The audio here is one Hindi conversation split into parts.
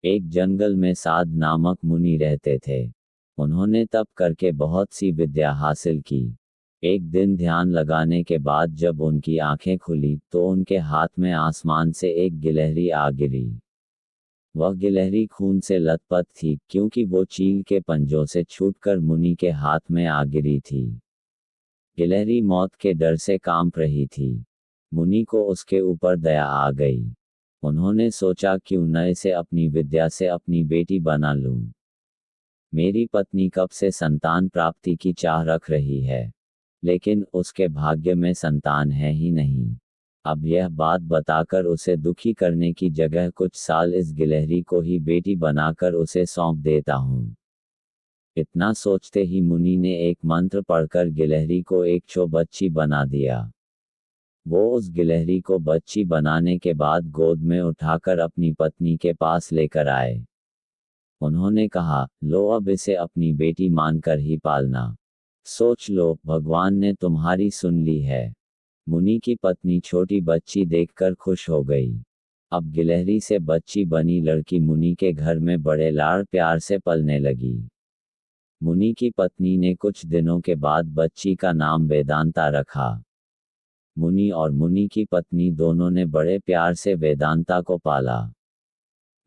एक जंगल में साध नामक मुनि रहते थे। उन्होंने तप करके बहुत सी विद्या हासिल की। एक दिन ध्यान लगाने के बाद जब उनकी आंखें खुली तो उनके हाथ में आसमान से एक गिलहरी आ गिरी। वह गिलहरी खून से लथपथ थी क्योंकि वो चील के पंजों से छूटकर मुनि के हाथ में आ गिरी थी। गिलहरी मौत के डर से कांप रही थी। मुनि को उसके ऊपर दया आ गई। उन्होंने सोचा क्यों न इसे अपनी विद्या से अपनी बेटी बना लूं। मेरी पत्नी कब से संतान प्राप्ति की चाह रख रही है, लेकिन उसके भाग्य में संतान है ही नहीं। अब यह बात बताकर उसे दुखी करने की जगह कुछ साल इस गिलहरी को ही बेटी बनाकर उसे सौंप देता हूँ। इतना सोचते ही मुनि ने एक मंत्र पढ़कर गिलहरी को एक बच्ची बना दिया। वो उस गिलहरी को बच्ची बनाने के बाद गोद में उठाकर अपनी पत्नी के पास लेकर आए। उन्होंने कहा, लो अब इसे अपनी बेटी मानकर ही पालना। सोच लो, भगवान ने तुम्हारी सुन ली है। मुनि की पत्नी छोटी बच्ची देखकर खुश हो गई। अब गिलहरी से बच्ची बनी लड़की मुनि के घर में बड़े लाड़ प्यार से पलने लगी। मुनि की पत्नी ने कुछ दिनों के बाद बच्ची का नाम वेदांता रखा। मुनि और मुनि की पत्नी दोनों ने बड़े प्यार से वेदांता को पाला।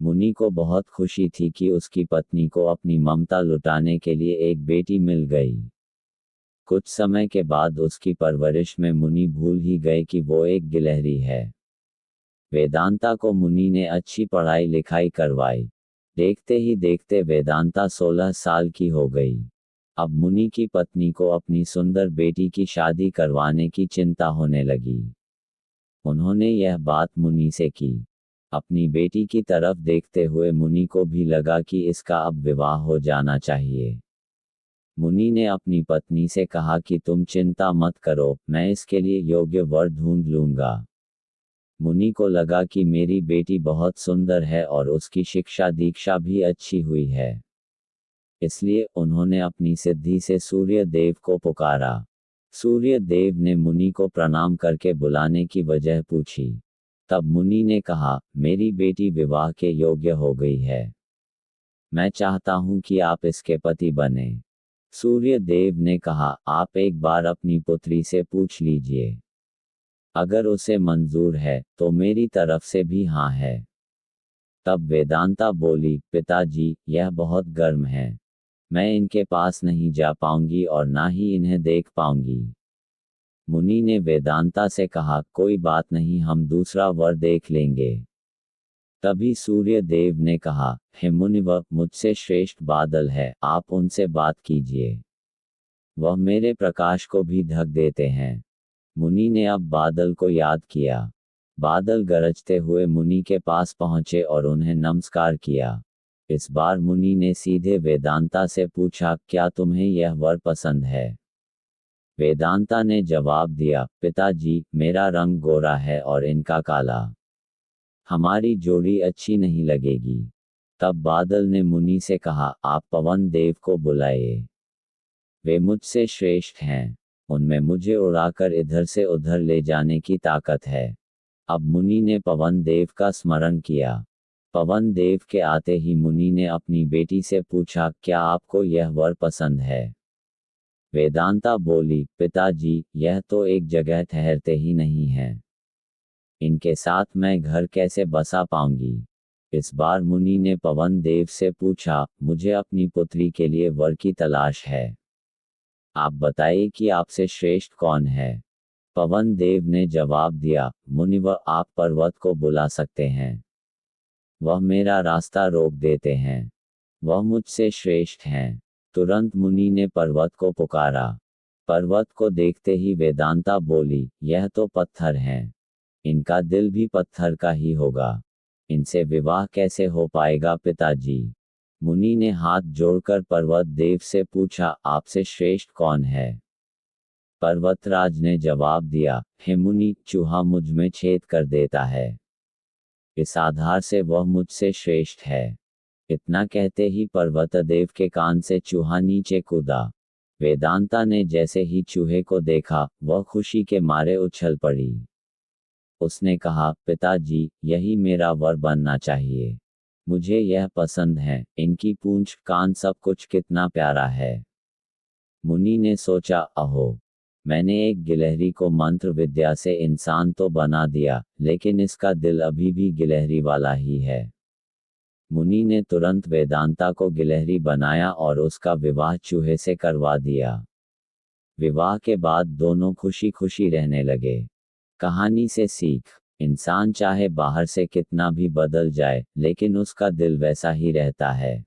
मुनि को बहुत खुशी थी कि उसकी पत्नी को अपनी ममता लुटाने के लिए एक बेटी मिल गई। कुछ समय के बाद उसकी परवरिश में मुनि भूल ही गए कि वो एक गिलहरी है। वेदांता को मुनि ने अच्छी पढ़ाई लिखाई करवाई। देखते ही देखते वेदांता 16 साल की हो गई। अब मुनि की पत्नी को अपनी सुंदर बेटी की शादी करवाने की चिंता होने लगी। उन्होंने यह बात मुनि से की। अपनी बेटी की तरफ देखते हुए मुनि को भी लगा कि इसका अब विवाह हो जाना चाहिए। मुनि ने अपनी पत्नी से कहा कि तुम चिंता मत करो, मैं इसके लिए योग्य वर ढूंढ लूंगा। मुनि को लगा कि मेरी बेटी बहुत सुंदर है और उसकी शिक्षा दीक्षा भी अच्छी हुई है। इसलिए उन्होंने अपनी सिद्धि से सूर्य देव को पुकारा। सूर्य देव ने मुनि को प्रणाम करके बुलाने की वजह पूछी। तब मुनि ने कहा, मेरी बेटी विवाह के योग्य हो गई है। मैं चाहता हूं कि आप इसके पति बने। सूर्य देव ने कहा, आप एक बार अपनी पुत्री से पूछ लीजिए। अगर उसे मंजूर है तो मेरी तरफ से भी हाँ है। तब वेदांता बोली, पिताजी, यह बहुत गर्म है। मैं इनके पास नहीं जा पाऊंगी और ना ही इन्हें देख पाऊंगी। मुनि ने वेदांता से कहा, कोई बात नहीं, हम दूसरा वर देख लेंगे। तभी सूर्य देव ने कहा, हे मुनिवर, मुझसे श्रेष्ठ बादल है, आप उनसे बात कीजिए। वह मेरे प्रकाश को भी ढक देते हैं। मुनि ने अब बादल को याद किया। बादल गरजते हुए मुनि के पास पहुंचे और उन्हें नमस्कार किया। इस बार मुनि ने सीधे वेदांता से पूछा, क्या तुम्हें यह वर पसंद है? वेदांता ने जवाब दिया, पिताजी, मेरा रंग गोरा है और इनका काला। हमारी जोड़ी अच्छी नहीं लगेगी। तब बादल ने मुनि से कहा, आप पवन देव को बुलाइए। वे मुझसे श्रेष्ठ हैं। उनमें मुझे उड़ाकर इधर से उधर ले जाने की ताकत है। अब मुनि ने पवन देव का स्मरण किया। पवन देव के आते ही मुनि ने अपनी बेटी से पूछा, क्या आपको यह वर पसंद है? वेदांता बोली, पिताजी, यह तो एक जगह ठहरते ही नहीं है। इनके साथ मैं घर कैसे बसा पाऊंगी? इस बार मुनि ने पवन देव से पूछा, मुझे अपनी पुत्री के लिए वर की तलाश है। आप बताइए कि आपसे श्रेष्ठ कौन है? पवन देव ने जवाब दिया, मुनिवर, आप पर्वत को बुला सकते हैं। वह मेरा रास्ता रोक देते हैं। वह मुझसे श्रेष्ठ हैं। तुरंत मुनि ने पर्वत को पुकारा। पर्वत को देखते ही वेदांता बोली, यह तो पत्थर हैं। इनका दिल भी पत्थर का ही होगा। इनसे विवाह कैसे हो पाएगा पिताजी? मुनि ने हाथ जोड़कर पर्वत देव से पूछा, आपसे श्रेष्ठ कौन है? पर्वतराज ने जवाब दिया, हे मुनि, चूहा मुझ में छेद कर देता है। इस आधार से वह मुझसे श्रेष्ठ है। इतना कहते ही पर्वतदेव के कान से चूहा नीचे कूदा। वेदांता ने जैसे ही चूहे को देखा, वह खुशी के मारे उछल पड़ी। उसने कहा, पिताजी, यही मेरा वर बनना चाहिए। मुझे यह पसंद है, इनकी पूंछ, कान, सब कुछ कितना प्यारा है। मुनि ने सोचा, अहो, मैंने एक गिलहरी को मंत्र विद्या से इंसान तो बना दिया, लेकिन इसका दिल अभी भी गिलहरी वाला ही है। मुनि ने तुरंत वेदांता को गिलहरी बनाया और उसका विवाह चूहे से करवा दिया। विवाह के बाद दोनों खुशी खुशी रहने लगे। कहानी से सीख, इंसान चाहे बाहर से कितना भी बदल जाए, लेकिन उसका दिल वैसा ही रहता है।